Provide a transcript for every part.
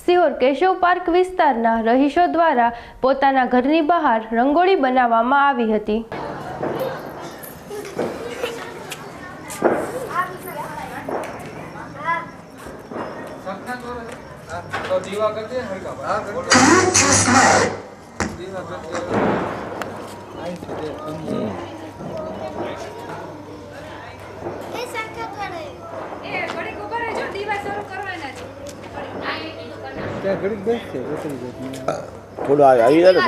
Sihor Keshav park વિસ્તારના રહીશો દ્વારા પોતાના ઘરની બહાર રંગોળી બનાવવામાં આવી હતી. થોડું આવી જાય તો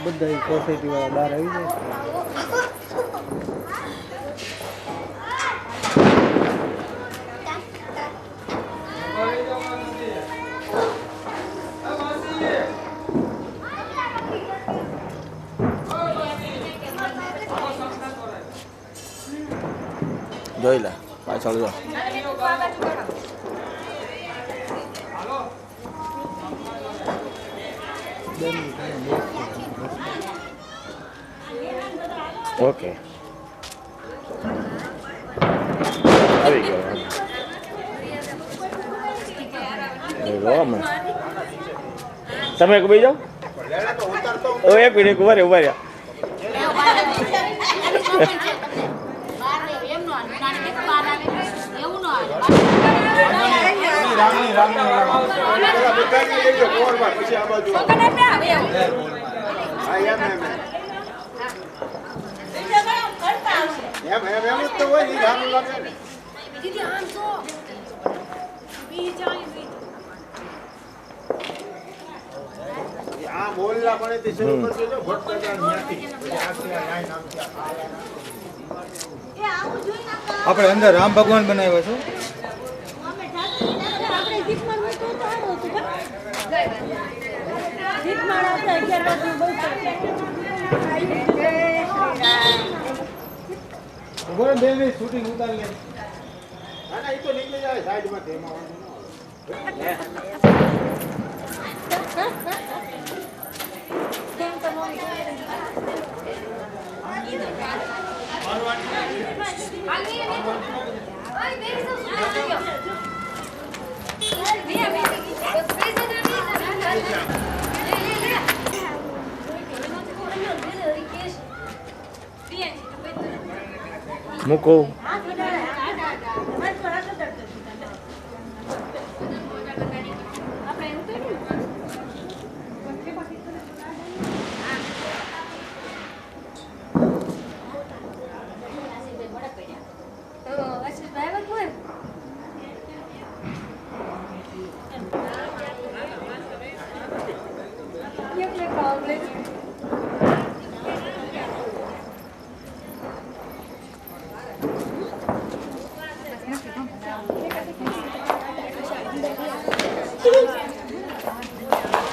બધા સોસાયટી વાળા બહાર આવી જાય. જોઈ લે પાછળ જો. ઓકે આવી ગયો. તમે એક ભાઈ જાઓ. એક મિનિટ ઉભા રહ્યા. આપણે અંદર રામ ભગવાન બનાવ્યો છે. શૂટિંગ ઉતાર લે. ના એ તો નીકળી જાય સાઈડમાં તેમાં. મૂકો.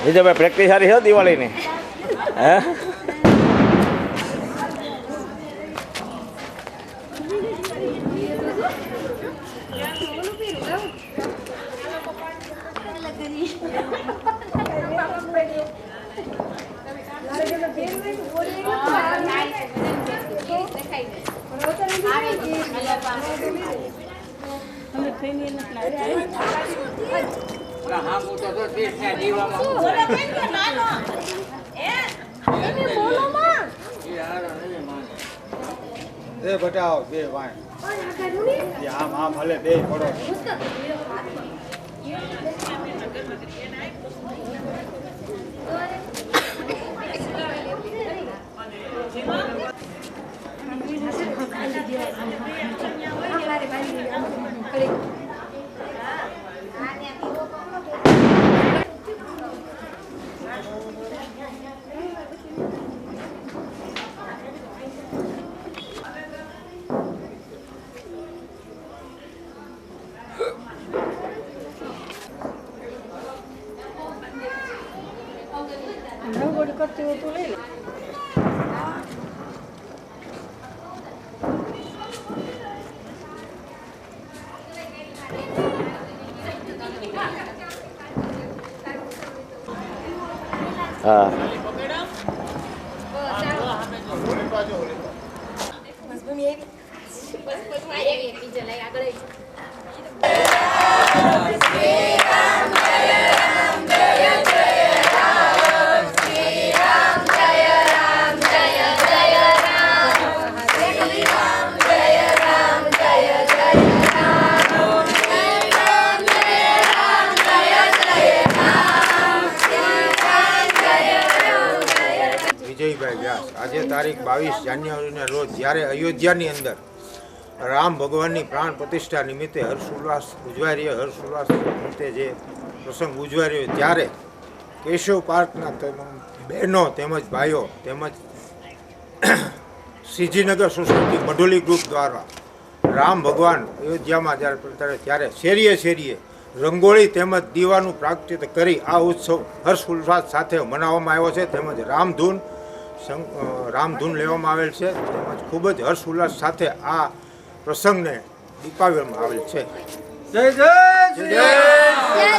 બીજા ભાઈ પ્રેક્ટિસ સારી છે દિવાળીની. હે બટાવો બે વાય આમ આમ હલે બે પડો. કરતી હોય તો લઈ લે. હા બસ ભૂમિ આવી બસ બસ માં આવી બીજો લઈ આગળ વિજયભાઈ વ્યાસ આજે તારીખ 22 જાન્યુઆરીના રોજ જ્યારે અયોધ્યાની અંદર રામ ભગવાનની પ્રાણ પ્રતિષ્ઠા નિમિત્તે હર્ષોલ્લાસ ઉજવાઈ રહ્યો હર્ષોલ્લાસ નિમિત્તે જે પ્રસંગ ઉજવાઈ રહ્યો ત્યારે કેશવ પાર્કના તમામ બહેનો તેમજ ભાઈઓ તેમજ શ્રીજીનગર સોસાયટી મઢોલી ગ્રુપ દ્વારા રામ ભગવાન અયોધ્યામાં જ્યારે પ્રગટાવે ત્યારે શેરીએ શેરીએ રંગોળી તેમજ દીવાનું પ્રાગટ્ય કરી આ ઉત્સવ હર્ષ ઉલ્લાસ સાથે મનાવવામાં આવ્યો છે. તેમજ રામધૂન લેવામાં આવેલ છે તેમજ ખૂબ જ હર્ષ ઉલ્લાસ સાથે આ પ્રસંગને દીપાવવામાં આવેલ છે. જય જય શ્રી રામ.